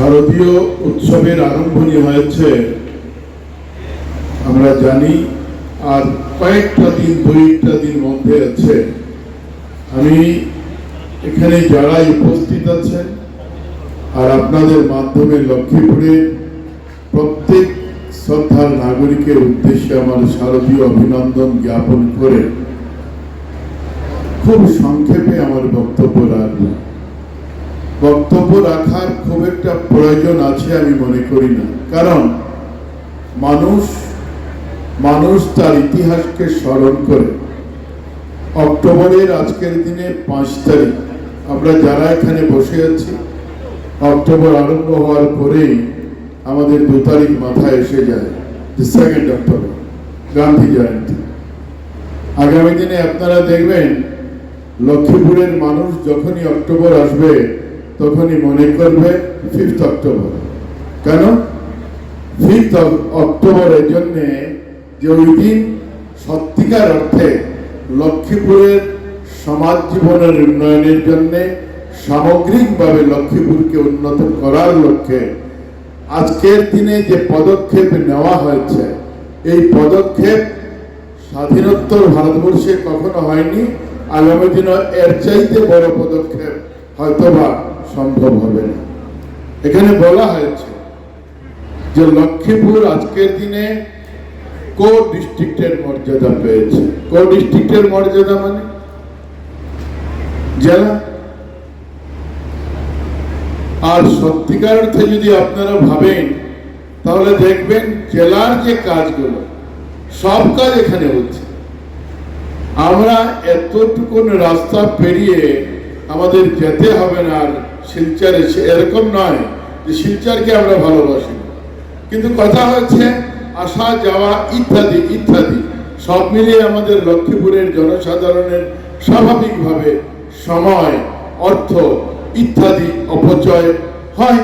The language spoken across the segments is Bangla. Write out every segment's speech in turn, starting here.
শারদীয় উৎসবের আরম্ভণী হয়েছে আমরা জানি, আর কয়েকটা দিন দুইটা দিন মধ্যে আছে। আমি এখানে যারা উপস্থিত আছেন আর আপনাদের মাধ্যমে লক্ষ্মীপুরের প্রত্যেক শ্রদ্ধার নাগরিকের উদ্দেশ্যে আমার শারদীয় অভিনন্দন জ্ঞাপন করে খুব সংক্ষেপে আমার বক্তব্য রাখব। বক্তব্য রাখার খুব একটা প্রয়োজন আছে আমি মনে করি না, কারণ মানুষ তার ইতিহাসকে স্মরণ করে। অক্টোবরের আজকের দিনে 5 তারিখ, আমরা যারা এখানে বসে আছি, অক্টোবর আরম্ভ হওয়ার পরেই আমাদের 2 তারিখ মাথায় এসে যায়, 2 অক্টোবর গান্ধী জয়ন্তী। আগামী দিনে আপনারা দেখবেন লক্ষ্মীপুরের মানুষ যখনই অক্টোবর আসবে তখনই মনে করবে 5 অক্টোবর। কেন 5 অক্টোবরের জন্য যে ওই দিন সত্যিকার অর্থে লক্ষ্মীপুরের সমাজ জীবনের উন্নয়নের জন্য সামগ্রিকভাবে লক্ষ্মীপুরকে উন্নত করার লক্ষ্যে আজকের দিনে যে পদক্ষেপ নেওয়া হয়েছে, এই পদক্ষেপ স্বাধীনোত্তর ভারতবর্ষে কখনো হয়নি। আগামী দিনে এর চাইতে বড় পদক্ষেপ হয়তোবা সম্ভব হবে না। এখানে বলা হয়েছে যে লক্ষ্মীপুর আজকের দিনে কো ডিস্ট্রিক্টের মর্যাদা পেয়েছে। কো ডিস্ট্রিক্টের মর্যাদা মানে জেলা। আর সত্যিকার অর্থে যদি আপনারা ভাবেন তাহলে দেখবেন জেলার যে কাজগুলো, সব কাজ এখানে হচ্ছে। আমরা এতটুকু রাস্তা পেরিয়ে আমাদের যেতে হবে না আর শিলচরে, এরকম নয় যে শিলচরকে আমরা ভালোবাসি, কিন্তু কথা হচ্ছে আসা যাওয়া ইত্যাদি ইত্যাদি সব মিলিয়ে আমাদের লক্ষ্মীপুরের জনসাধারণের স্বাভাবিকভাবে সময়, অর্থ ইত্যাদি অপচয় হয়,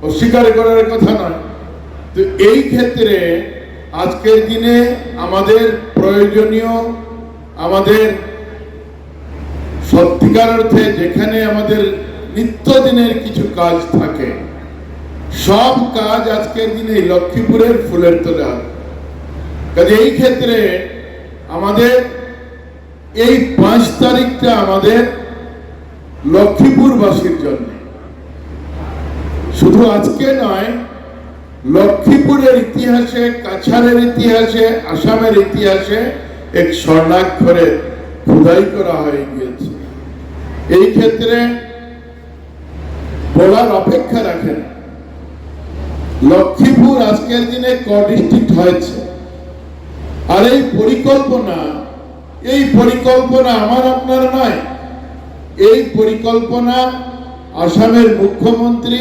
অস্বীকার করার কথা নয়। তো এই ক্ষেত্রে আজকের দিনে আমাদের প্রয়োজনীয়, আমাদের সত্যিকার অর্থে যেখানে আমাদের নিত্যদিনের কিছু কাজ থাকে, সব কাজ আজকের দিনে লক্ষ্মীপুরের ফুলের তোলা। কাজে এই ক্ষেত্রে আমাদের এই 5 তারিখটা আমাদের লক্ষ্মীপুরবাসীর জন্য, শুধু আজকে নয়, লক্ষ্মীপুরের ইতিহাসে, কাছাড়ের ইতিহাসে, আসামের ইতিহাসে এক স্বর্ণাক্ষরে খোদাই করা হয়ে গিয়েছে। এই ক্ষেত্রে বলার অপেক্ষা রাখে না। লক্ষ্মীপুর আজকের দিনে ক ডিস্ট্রিক্ট হয়েছে, আর এই পরিকল্পনা আমার আপনার নয়। এই পরিকল্পনা আসামের মুখ্যমন্ত্রী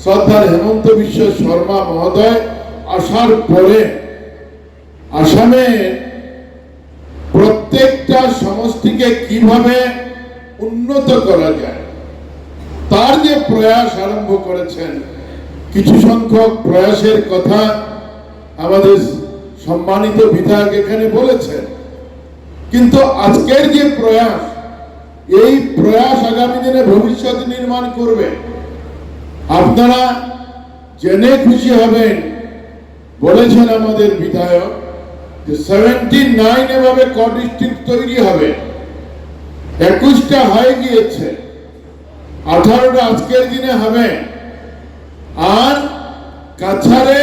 সর্দার হেমন্ত বিশ্ব শর্মা মহোদয় আসার পরে আসামের প্রত্যেকটা সমষ্টিকে কিভাবে উন্নত করা যায় তার যে প্রয়াস আরম্ভ করেছেন, কিছু সংখ্যক প্রয়াসের কথা আমাদের সম্মানিত বিধায়ক এখানে বলেছেন, কিন্তু আজকের যে প্রয়াস, এই প্রয়াস আগামী দিনে ভবিষ্যৎ নির্মাণ করবে। আপনারা জেনে খুশি হবেন, বলেছেন আমাদের বিধায়ক যে 79 এভাবে ক ডিস্ট্রিক্ট তৈরি হবে। 21টা হয়ে গিয়েছে, 18টা আজকের দিনে হবে। আর কাছাড়ে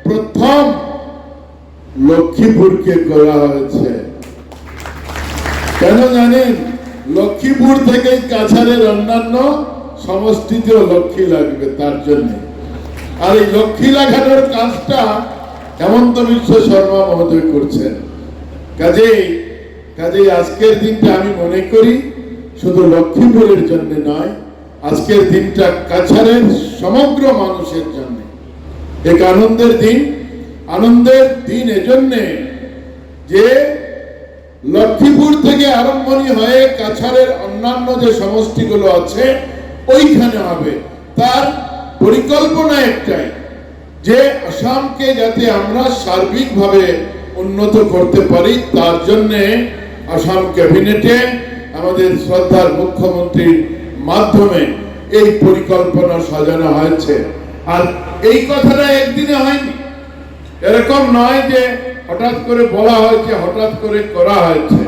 প্রথম লক্ষ্মীপুরকে করা হয়েছে। কেন জানেন? লক্ষ্মীপুর থেকেই কাছাড়ের অন্যান্য সমষ্টিতেও লক্ষ্মী লাগবে, তার জন্য। আর এই লক্ষ্মী লাগানোর কাজটা হেমন্ত বিশ্ব শর্মা মহোদয় করছেন। কাজেই আজকের দিনটা আমি মনে করি শুধু লক্ষ্মীপুরের জন্য নয়, আজকের দিনটা কাছাড়ের সমগ্র মানুষের জন্য এক আনন্দের দিন। আনন্দের দিন এজন্যে যে লক্ষ্মীপুর থেকে আরম্ভণী হয়ে কাছাড়ের অন্যান্য যে সমষ্টিগুলো আছে ওইখানে হবে। তার পরিকল্পনা একটাই, যে আসামকে যাতে আমরা সার্বিকভাবে উন্নত করতে পারি, তার জন্য আসাম ক্যাবিনেটে আমাদের শ্রদ্ধার মুখ্যমন্ত্রীর মাধ্যমে এই পরিকল্পনা সাজানো হয়েছে। আর এই কথাটা একদিনে হয়নি, এরকম নয় যে হঠাৎ করে বলা হয়েছে, হঠাৎ করে করা হয়েছে।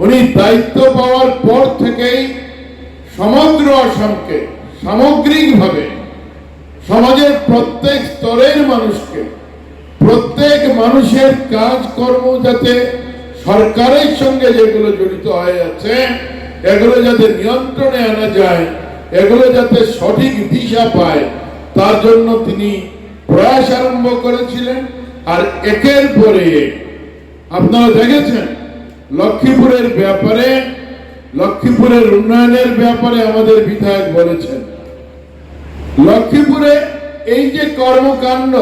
উনি দায়িত্ব পাওয়ার পর থেকেই সমগ্র অসমকে সামগ্রিকভাবে সমাজের প্রত্যেক স্তরের মানুষকে, প্রত্যেক মানুষের কাজকর্ম যাতে সরকারের সঙ্গে যেগুলো জড়িত হয়ে আছে এগুলো যাতে নিয়ন্ত্রণে আনা যায়, এগুলো যাতে সঠিক দিশা পায়, তার জন্য তিনি প্রয়াস আরম্ভ করেছিলেন। আর একের পরে আপনারা দেখেছেন লক্ষ্মীপুরের ব্যাপারে, লক্ষ্মীপুরের উন্নয়নের ব্যাপারে আমাদের বিধায়ক বলেছেন, লক্ষ্মীপুরে এই যে কর্মকাণ্ড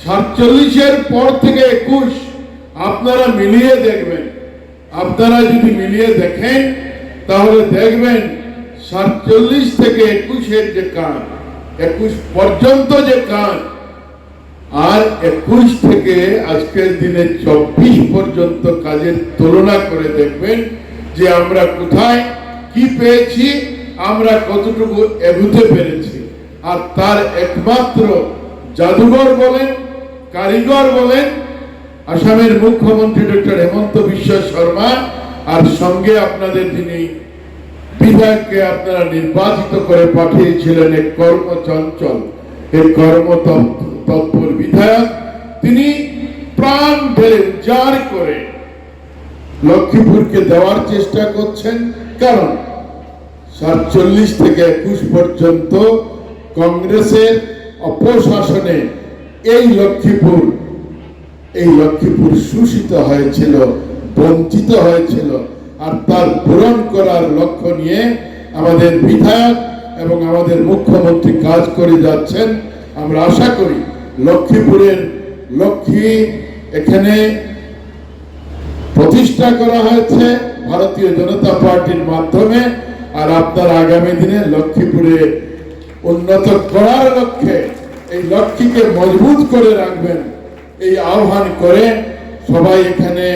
47-এর পর থেকে 21 আপনারা মিলিয়ে দেখবেন, আপনারা যদি মিলিয়ে দেখেন তাহলে দেখবেন 47 থেকে 21-এর যে কাজ, 21 পর্যন্ত যে কাজ, আর 21 থেকে আজকের দিনে 24 পর্যন্ত কাজের তুলনা করে দেখবেন যে আমরা কোথায় কি পেয়েছি, আমরা কতটুকু এগোতে পেরেছি। আর তার একমাত্র জাদুঘর বলেন, কারিগর বলেন আসামের মুখ্যমন্ত্রী ডক্টর হেমন্ত বিশ্ব শর্মা, আর সঙ্গে আপনাদের যিনি বিধায়ককে আপনারা নির্বাচিত করে পাঠিয়েছিলেন এক কর্মচঞ্চল, এই কর্মতৎপর বিধায়ক, তিনি প্রাণ ঢেলে উজাড় করে লক্ষ্মীপুরকে দেওয়ার চেষ্টা করছেন। কারণ 47 থেকে 21 পর্যন্ত কংগ্রেসের অপশাসনে এই লক্ষ্মীপুর শোষিত হয়েছিল, বঞ্চিত হয়েছিল। আর তার পূরণ করার লক্ষ্য নিয়ে আমাদের বিধায়ক এবং আমাদের মুখ্যমন্ত্রী কাজ করে যাচ্ছেন। আমরা আশা করি লক্ষ্মীপুরের লক্ষ্মী এখানে প্রতিষ্ঠা করা হয়েছে ভারতীয় জনতা পার্টির মাধ্যমে। আর আপনারা আগামী দিনে লক্ষ্মীপুরে উন্নত করার লক্ষ্যে এই লক্ষ্মীকে মজবুত করে রাখবেন, এই আহ্বান করে সবাই এখানে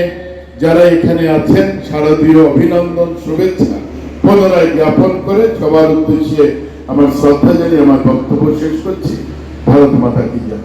যারা এখানে আছেন শারদীয় অভিনন্দন শুভেচ্ছা পুনরায় জ্ঞাপন করে সবার উদ্দেশ্যে আমার শ্রদ্ধা জানিয়ে আমার বক্তব্য শেষ করছি। ভারত মাতা কি জয়।